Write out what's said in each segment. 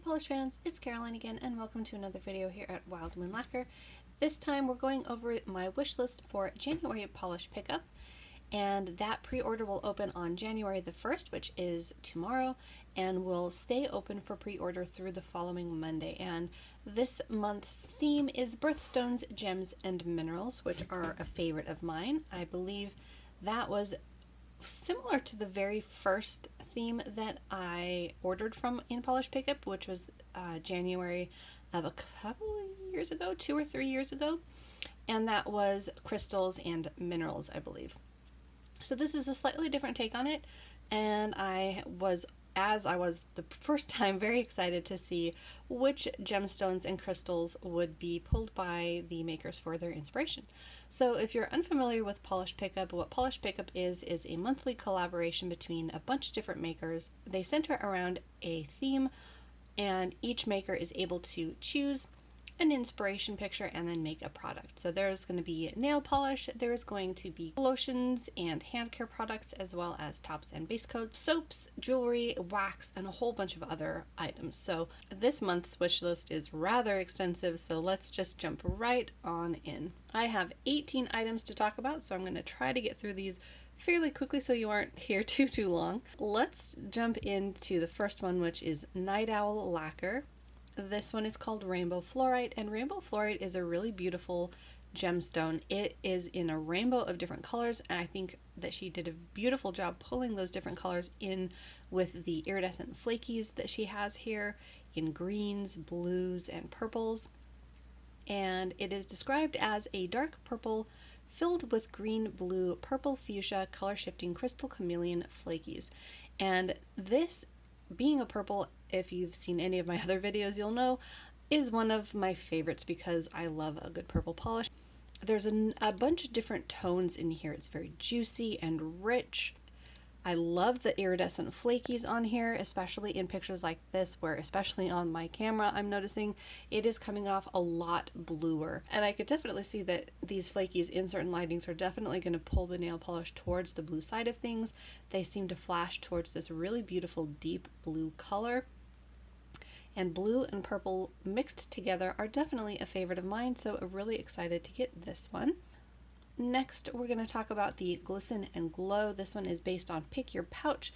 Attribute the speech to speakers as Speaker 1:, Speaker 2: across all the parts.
Speaker 1: polish fans, it's Caroline again, and welcome to another video here at Wild Moon Lacquer. This time we're going over my wish list for January polish pickup, and that pre-order will open on January the 1st, which is tomorrow, and will stay open for pre-order through the following Monday. And this month's theme is birthstones, gems, and minerals, which are a favorite of mine. I believe that was similar to the very first theme that I ordered from in Polish Pickup, which was January of a couple of years ago, 2 or 3 years ago, and that was crystals and minerals, I believe. So this is a slightly different take on it, and I was the first time very excited to see which gemstones and crystals would be pulled by the makers for their inspiration. So if you're unfamiliar with Polish Pickup, what Polish Pickup is a monthly collaboration between a bunch of different makers. They center around a theme, and each maker is able to choose an inspiration picture and then make a product. So there's going to be nail polish, there's going to be lotions and hand care products, as well as tops and base coats, soaps, jewelry, wax, and a whole bunch of other items. So this month's wish list is rather extensive, so let's just jump right on in. I have 18 items to talk about, so I'm going to try to get through these fairly quickly so you aren't here too long. Let's jump into the first one, which is Night Owl Lacquer. This one is called Rainbow Fluorite, and Rainbow Fluorite is a really beautiful gemstone. It is in a rainbow of different colors, and I think that she did a beautiful job pulling those different colors in with the iridescent flakies that she has here in greens, blues, and purples. And it is described as a dark purple filled with green, blue, purple, fuchsia, color shifting crystal chameleon flakies. And this, being a purple, if you've seen any of my other videos, you'll know, is one of my favorites because I love a good purple polish. There's a bunch of different tones in here. It's very juicy and rich. I love the iridescent flakies on here, especially in pictures like this, where especially on my camera, I'm noticing it is coming off a lot bluer. And I could definitely see that these flakies in certain lightings are definitely going to pull the nail polish towards the blue side of things. They seem to flash towards this really beautiful deep blue color. And blue and purple mixed together are definitely a favorite of mine, so I'm really excited to get this one. Next, we're going to talk about the Glisten and Glow. This one is based on Pick Your Pouch,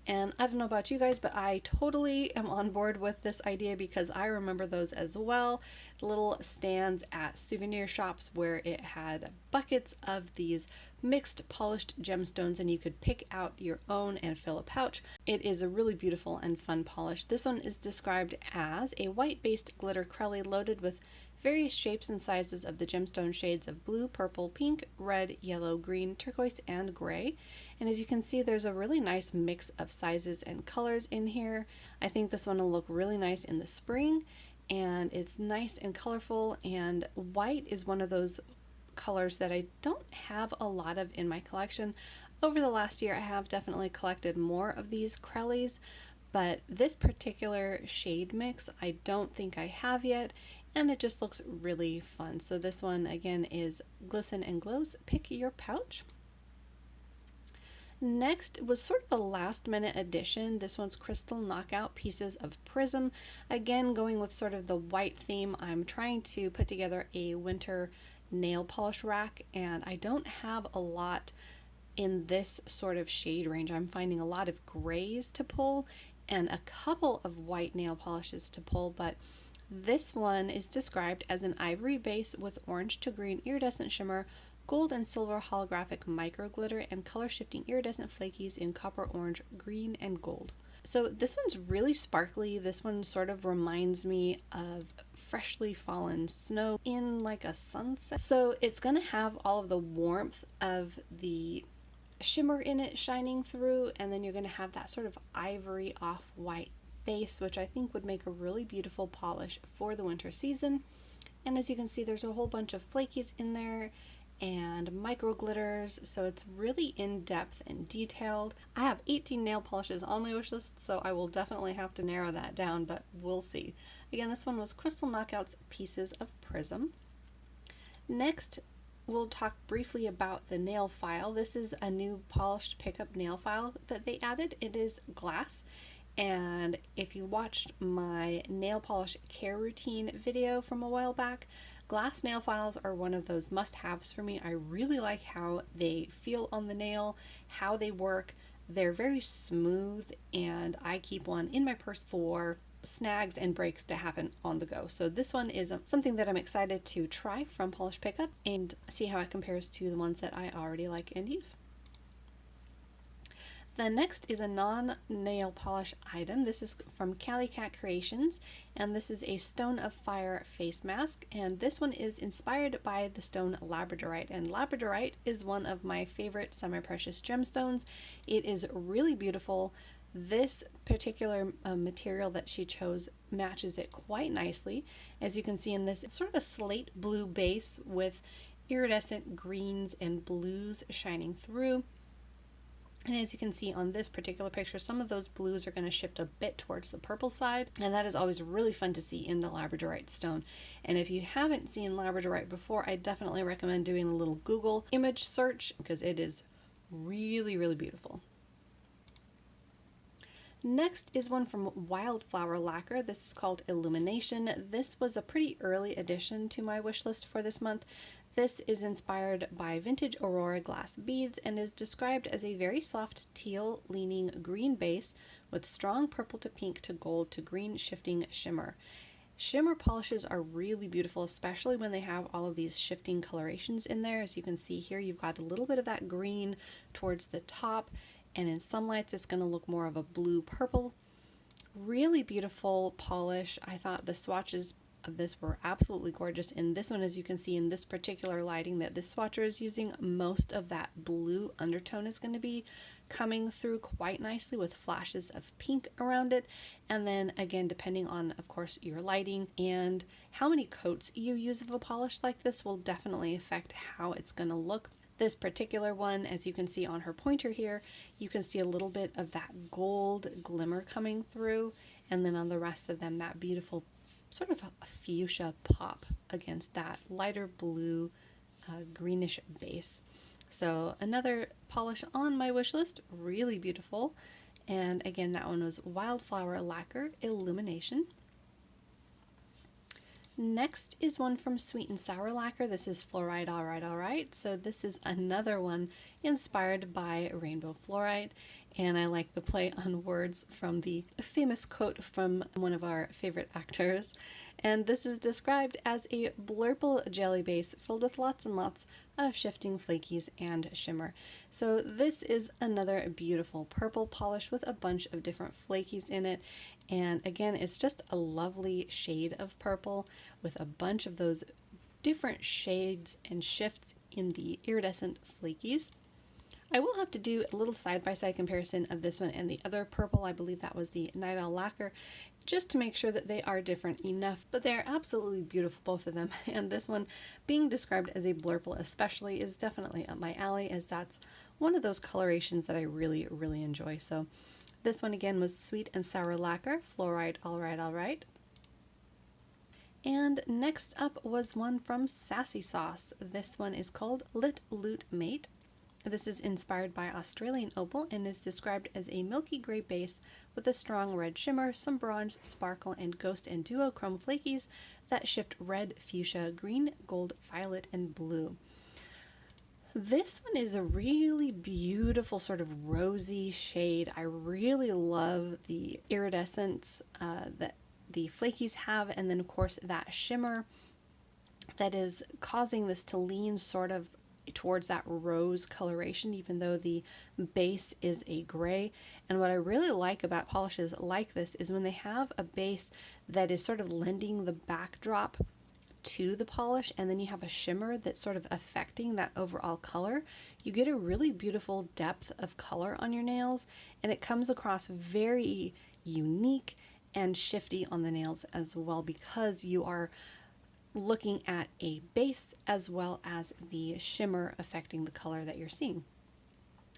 Speaker 1: and I don't know about you guys, but I totally am on board with this idea because I remember those as well. Little stands at souvenir shops where it had buckets of these mixed polished gemstones, and you could pick out your own and fill a pouch. It is a really beautiful and fun polish. This one is described as a white-based glitter crelly loaded with various shapes and sizes of the gemstone shades of blue, purple, pink, red, yellow, green, turquoise, and gray. And as you can see, there's a really nice mix of sizes and colors in here. I think this one will look really nice in the spring, and it's nice and colorful, and white is one of those colors that I don't have a lot of in my collection. Over the last year, I have definitely collected more of these crellies, but this particular shade mix I don't think I have yet, and it just looks really fun. So this one again is Glisten and Glow's Pick Your Pouch. Next was sort of a last minute addition. This one's Crystal Knockout Pieces of Prism. Again, going with sort of the white theme, I'm trying to put together a winter nail polish rack, and I don't have a lot in this sort of shade range. I'm finding a lot of grays to pull and a couple of white nail polishes to pull, but this one is described as an ivory base with orange to green iridescent shimmer, gold and silver holographic micro glitter, and color shifting iridescent flakies in copper, orange, green, and gold. So this one's really sparkly. This one sort of reminds me of freshly fallen snow in like a sunset. So it's going to have all of the warmth of the shimmer in it shining through, and then you're going to have that sort of ivory off-white base, which I think would make a really beautiful polish for the winter season. And as you can see, there's a whole bunch of flakies in there and micro glitters, so it's really in-depth and detailed. I have 18 nail polishes on my wish list, so I will definitely have to narrow that down, but we'll see. Again, this one was Crystal Knockout's Pieces of Prism. Next, we'll talk briefly about the nail file. This is a new polished pickup nail file that they added. It is glass, And if you watched my nail polish care routine video from a while back, glass nail files are one of those must-haves for me. I really like how they feel on the nail, how they work. They're very smooth, and I keep one in my purse for snags and breaks that happen on the go. So this one is something that I'm excited to try from Polish Pickup and see how it compares to the ones that I already like and use. The next is a non-nail polish item. This is from Cali Cat Creations, and this is a Stone of Fire face mask, and this one is inspired by the stone labradorite, and labradorite is one of my favorite semi-precious gemstones. It is really beautiful. This particular material that she chose matches it quite nicely. As you can see in this, it's sort of a slate blue base with iridescent greens and blues shining through. And as you can see on this particular picture, some of those blues are going to shift a bit towards the purple side, and that is always really fun to see in the labradorite stone. And if you haven't seen labradorite before, I definitely recommend doing a little Google image search because it is really, really beautiful. Next is one from Wildflower Lacquer. This is called Illumination. This was a pretty early addition to my wish list for this month. This is inspired by vintage Aurora glass beads and is described as a very soft teal leaning green base with strong purple to pink to gold to green shifting shimmer. Shimmer polishes are really beautiful, especially when they have all of these shifting colorations in there. As you can see here, you've got a little bit of that green towards the top, and in some lights it's going to look more of a blue purple. Really beautiful polish. I thought the swatches of this were absolutely gorgeous. In this one, as you can see in this particular lighting that this swatcher is using, most of that blue undertone is going to be coming through quite nicely with flashes of pink around it. And then again, depending on, of course, your lighting and how many coats you use of a polish like this will definitely affect how it's going to look. This particular one, as you can see on her pointer here, you can see a little bit of that gold glimmer coming through, and then on the rest of them, that beautiful sort of a fuchsia pop against that lighter blue greenish base. So another polish on my wish list, really beautiful. And again, that one was Wildflower Lacquer Illumination. Next is one from Sweet and Sour Lacquer. This is Fluoride, alright. So this is another one inspired by Rainbow Fluorite, and I like the play on words from the famous quote from one of our favorite actors. And this is described as a blurple jelly base filled with lots and lots of shifting flakies and shimmer. So this is another beautiful purple polish with a bunch of different flakies in it. And again, it's just a lovely shade of purple with a bunch of those different shades and shifts in the iridescent flakies. I will have to do a little side-by-side comparison of this one and the other purple. I believe that was the Night Owl Lacquer, just to make sure that they are different enough, but they're absolutely beautiful, both of them. And this one being described as a blurple especially is definitely up my alley, as that's one of those colorations that I really, really enjoy. So this one again was Sweet and Sour Lacquer, Fluoride, alright. And next up was one from Sassy Sauce. This one is called Lit Loot Mate. This is inspired by Australian opal and is described as a milky gray base with a strong red shimmer, some bronze, sparkle, and ghost and duochrome flakies that shift red, fuchsia, green, gold, violet, and blue. This one is a really beautiful sort of rosy shade. I really love the iridescence that the flakies have, and then of course that shimmer that is causing this to lean sort of towards that rose coloration, even though the base is a gray. And what I really like about polishes like this is when they have a base that is sort of lending the backdrop to the polish, and then you have a shimmer that's sort of affecting that overall color, you get a really beautiful depth of color on your nails, and it comes across very unique and shifty on the nails as well, because you are looking at a base as well as the shimmer affecting the color that you're seeing.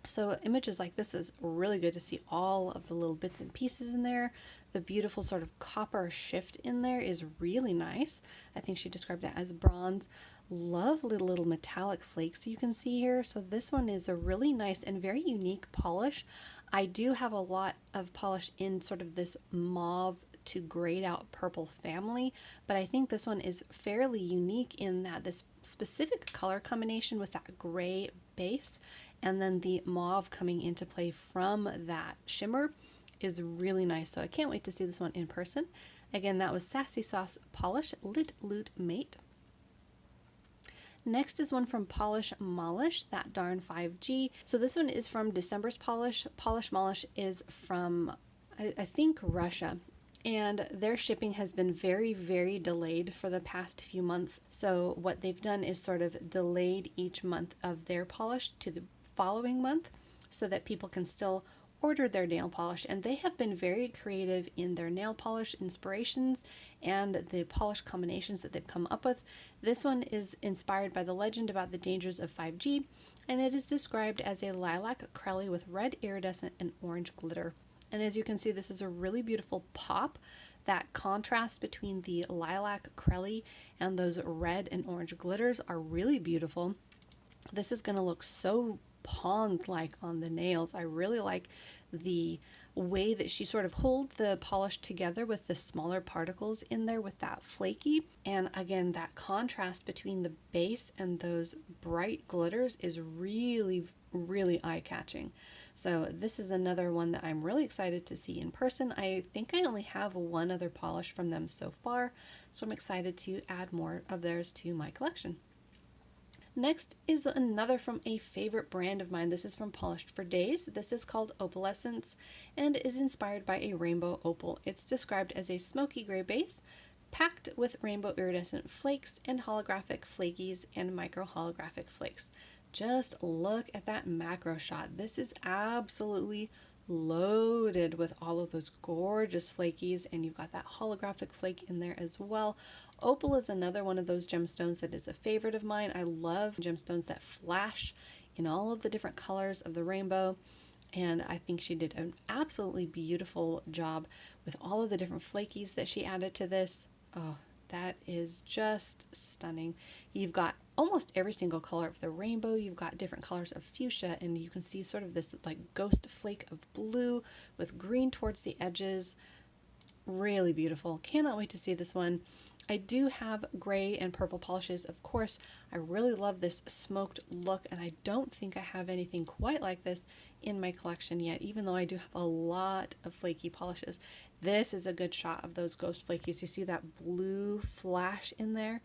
Speaker 1: So images like this is really good to see all of the little bits and pieces in there. The beautiful sort of copper shift in there is really nice. I think she described that as bronze. Lovely little metallic flakes you can see here. So this one is a really nice and very unique polish. I do have a lot of polish in sort of this mauve to grayed out purple family, but I think this one is fairly unique in that this specific color combination with that gray base and then the mauve coming into play from that shimmer is really nice. So I can't wait to see this one in person. Again, that was Sassy Sauce Polish Lit Loot Mate. Next is one from Polish Molish, That Darn 5G. So this one is from December's Polish. Polish Molish is from, I think, Russia. And their shipping has been very, very delayed for the past few months. So what they've done is sort of delayed each month of their polish to the following month so that people can still order their nail polish. And they have been very creative in their nail polish inspirations and the polish combinations that they've come up with. This one is inspired by the legend about the dangers of 5G, and it is described as a lilac crelly with red iridescent and orange glitter. And as you can see, this is a really beautiful pop. That contrast between the lilac crelly and those red and orange glitters are really beautiful. This is going to look so pond-like on the nails. I really like the way that she sort of pulled the polish together with the smaller particles in there with that flaky. And again, that contrast between the base and those bright glitters is really, really eye-catching. So this is another one that I'm really excited to see in person. I think I only have one other polish from them so far, so I'm excited to add more of theirs to my collection. Next is another from a favorite brand of mine. This is from Polished for Days. This is called Opalescence and is inspired by a rainbow opal. It's described as a smoky gray base packed with rainbow iridescent flakes and holographic flakies and micro holographic flakes. Just look at that macro shot. This is absolutely loaded with all of those gorgeous flakies, and you've got that holographic flake in there as well. Opal is another one of those gemstones that is a favorite of mine. I love gemstones that flash in all of the different colors of the rainbow, and I think she did an absolutely beautiful job with all of the different flakies that she added to this. Oh, that is just stunning. You've got almost every single color of the rainbow. You've got different colors of fuchsia, and you can see sort of this like ghost flake of blue with green towards the edges. Really beautiful. Cannot wait to see this one. I do have gray and purple polishes, of course. I really love this smoked look, and I don't think I have anything quite like this in my collection yet, even though I do have a lot of flaky polishes. This is a good shot of those ghost flakies. You see that blue flash in there?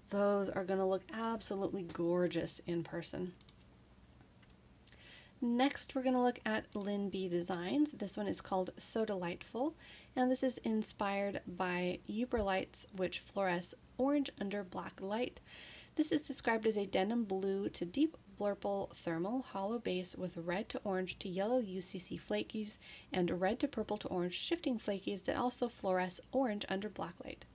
Speaker 1: Those are going to look absolutely gorgeous in person. Next, we're going to look at Lynn B Designs. This one is called So Delightful, and this is inspired by Lights, which fluoresce orange under black light. This is described as a denim blue to deep blurple thermal hollow base with red to orange to yellow UCC flakies and red to purple to orange shifting flakies that also fluoresce orange under black light.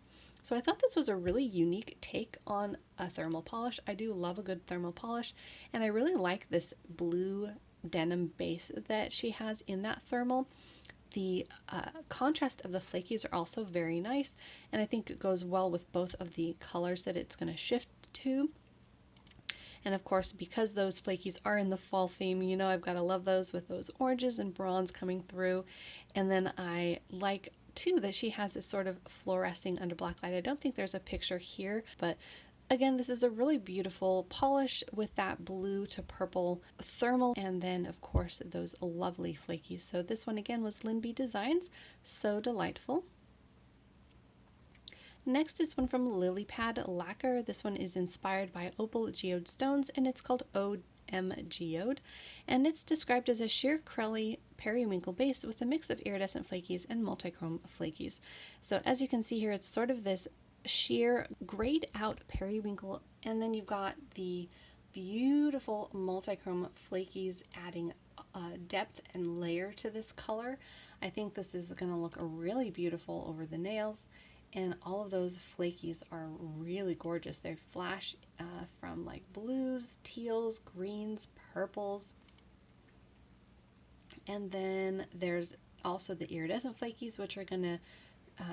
Speaker 1: So I thought this was a really unique take on a thermal polish. I do love a good thermal polish, and I really like this blue denim base that she has in that thermal. The contrast of the flakies are also very nice, and I think it goes well with both of the colors that it's going to shift to. And of course, because those flakies are in the fall theme, you know I've got to love those with those oranges and bronze coming through. And then I like too that she has this sort of fluorescing under black light. I don't think there's a picture here, but again, this is a really beautiful polish with that blue to purple thermal, and then of course those lovely flakies. So this one again was Lynn B Designs, So Delightful. Next is one from Lily Pad Lacquer. This one is inspired by opal geode stones, and it's called OM Geode, and it's described as a sheer crelly periwinkle base with a mix of iridescent flakies and multichrome flakies. So as you can see here, it's sort of this sheer grayed out periwinkle, and then you've got the beautiful multichrome flakies adding depth and layer to this color. I think this is going to look really beautiful over the nails, and all of those flakies are really gorgeous. They flash from like blues, teals, greens, purples, and then there's also the iridescent flakies, which are going to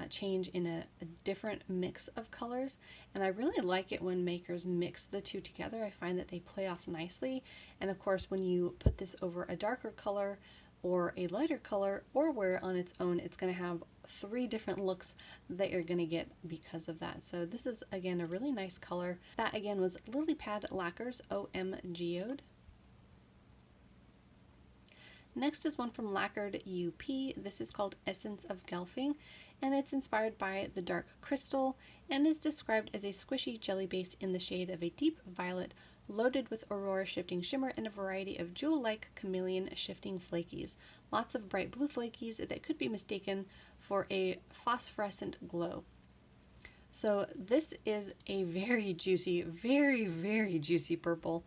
Speaker 1: change in a different mix of colors. And I really like it when makers mix the two together. I find that they play off nicely, and of course when you put this over a darker color or a lighter color or wear it on its own. It's going to have 3 different looks that you're going to get because of that. So this is again a really nice color. That again was Lily Pad Lacquer's OM Geode. Next is one from Lacquered UP. This is called Essence of Gelfing, and it's inspired by the dark crystal and is described as a squishy jelly base in the shade of a deep violet, loaded with aurora shifting shimmer and a variety of jewel-like chameleon shifting flakies. Lots of bright blue flakies that could be mistaken for a phosphorescent glow. So this is a very juicy, very juicy purple,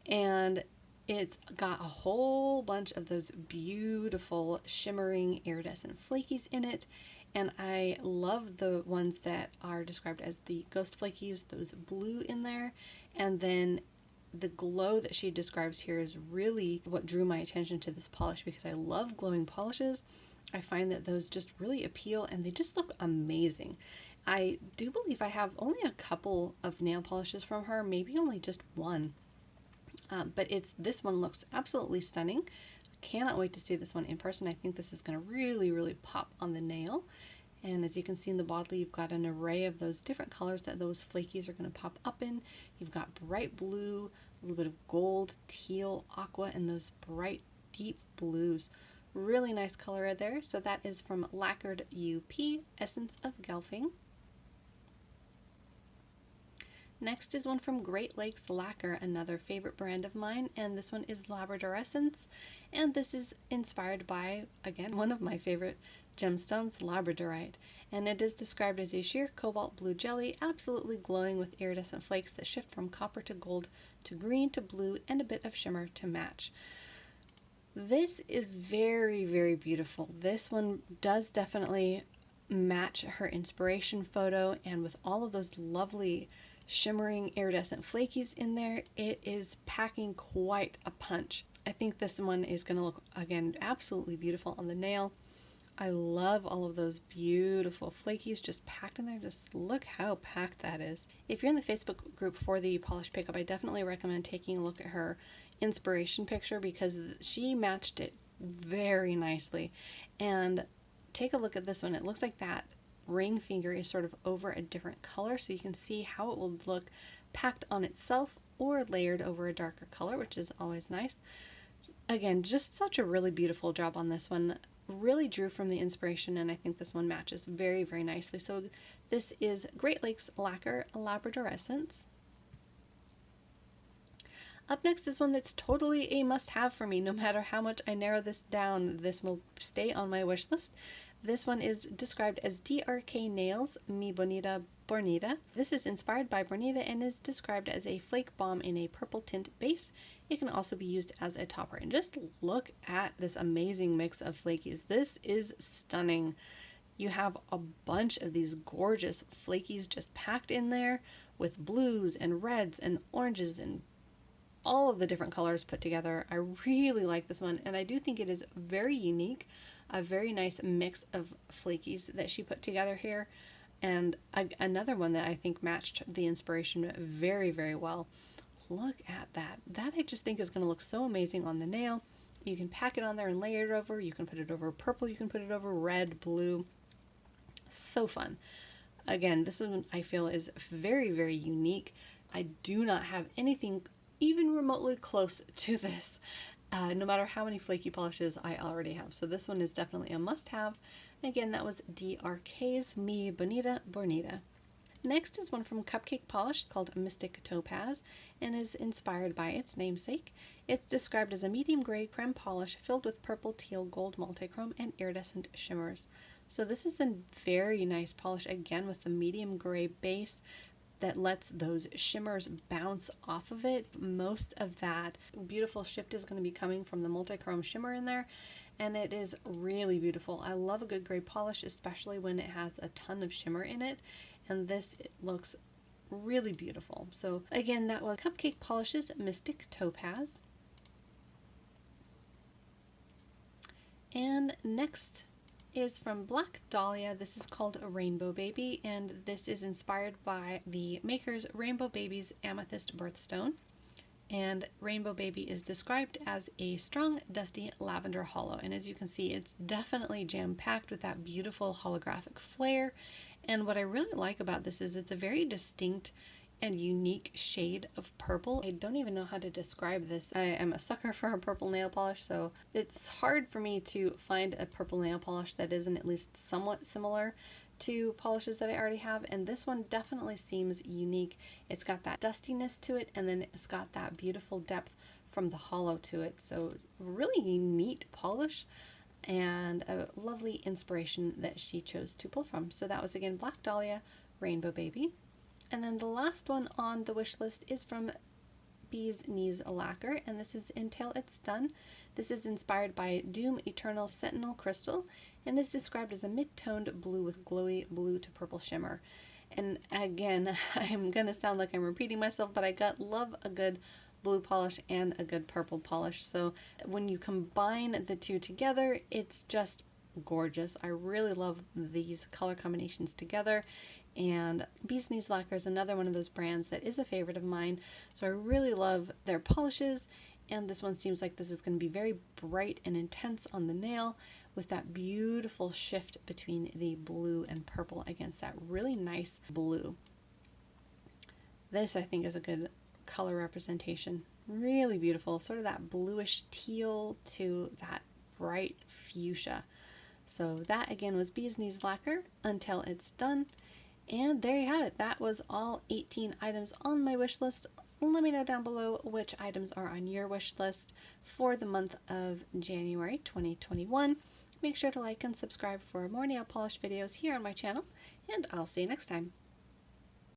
Speaker 1: and it's got a whole bunch of those beautiful shimmering iridescent flakies in it, and I love the ones that are described as the ghost flakies, those blue in there, and then the glow that she describes here is really what drew my attention to this polish, because I love glowing polishes. I find that those just really appeal and they just look amazing. I do believe I have only a couple of nail polishes from her, maybe only just one. But this one looks absolutely stunning. Cannot wait to see this one in person. I think this is going to really pop on the nail. And as you can see in the bottle, you've got an array of those different colors that those flakies are going to pop up in. You've got bright blue, a little bit of gold, teal, aqua, and those bright deep blues. Really nice color there. So that is from Lacquered UP, Essence of Gelfing. Next is one from Great Lakes Lacquer, another favorite brand of mine, and this one is Labrador Essence, and this is inspired by, again, one of my favorite gemstones, labradorite, and it is described as a sheer cobalt blue jelly, absolutely glowing with iridescent flakes that shift from copper to gold to green to blue and a bit of shimmer to match. This is very beautiful. This one does definitely match her inspiration photo, and with all of those lovely shimmering iridescent flakies in there, it is packing quite a punch. I think this one is going to look, again, absolutely beautiful on the nail. I love all of those beautiful flakies just packed in there. Just look how packed that is. If you're in the Facebook group for the polish pickup, I definitely recommend taking a look at her inspiration picture, because she matched it very nicely. And take a look at this one. It looks like that ring finger is sort of over a different color, so you can see how it will look packed on itself or layered over a darker color, which is always nice. Again, just such a really beautiful job on this one. Really drew from the inspiration, and I think this one matches very nicely. So this is Great Lakes Lacquer Labrador Essence. Up next is one that's totally a must-have for me. No matter how much I narrow this down, this will stay on my wish list. This one is described as Drk Nails Mi Bonita Bornita. This is inspired by Bornita and is described as a flake bomb in a purple tint base. It can also be used as a topper. And just look at this amazing mix of flakies. This is stunning. You have a bunch of these gorgeous flakies just packed in there with blues and reds and oranges and all of the different colors put together. I really like this one, and I do think it is very unique. A very nice mix of flakies that she put together here, and another one that I think matched the inspiration very well. Look at that. That I just think is going to look so amazing on the nail. You can pack it on there and layer it over. You can put it over purple. You can put it over red, blue. So fun. Again, this one I feel is very unique. I do not have anything even remotely close to this, no matter how many flaky polishes I already have. So this one is definitely a must-have. Again, that was Drk's Mi Bonita Bornita. Next is one from Cupcake Polish called Mystic Topaz, and is inspired by its namesake. It's described as a medium gray creme polish filled with purple, teal, gold multichrome, and iridescent shimmers. So this is a very nice polish, again with the medium gray base that lets those shimmers bounce off of it. Most of that beautiful shift is going to be coming from the multichrome shimmer in there, and it is really beautiful. I love a good gray polish, especially when it has a ton of shimmer in it, and it looks really beautiful. So again, that was Cupcake Polish's Mystic Topaz. And next is from Black Dahlia. This is called a Rainbow Baby, and this is inspired by the maker's Rainbow Baby's Amethyst Birthstone. And Rainbow Baby is described as a strong, dusty lavender hollow. And as you can see, it's definitely jam-packed with that beautiful holographic flare. And what I really like about this is it's a very distinct and unique shade of purple. I don't even know how to describe this. I am a sucker for a purple nail polish, so it's hard for me to find a purple nail polish that isn't at least somewhat similar to polishes that I already have, and this one definitely seems unique. It's got that dustiness to it, and then it's got that beautiful depth from the hollow to it. So really neat polish and a lovely inspiration that she chose to pull from. So that was again Black Dahlia, Rainbow Baby. And then the last one on the wish list is from Bee's Knees Lacquer, and this is Until It's Done. This is inspired by Doom Eternal Sentinel Crystal and is described as a mid-toned blue with glowy blue to purple shimmer. And again, I'm gonna sound like I'm repeating myself, but I love a good blue polish and a good purple polish. So when you combine the two together, it's just gorgeous. I really love these color combinations together. And Bee's Knees Lacquer is another one of those brands that is a favorite of mine. So I really love their polishes, and this one seems like this is going to be very bright and intense on the nail with that beautiful shift between the blue and purple against that really nice blue. This I think is a good color representation. Really beautiful, sort of that bluish teal to that bright fuchsia. So that again was Bee's Knees Lacquer, Until It's Done. And there you have it. That was all 18 items on my wish list. Let me know down below which items are on your wish list for the month of January 2021. Make sure to like and subscribe for more nail polish videos here on my channel, and I'll see you next time.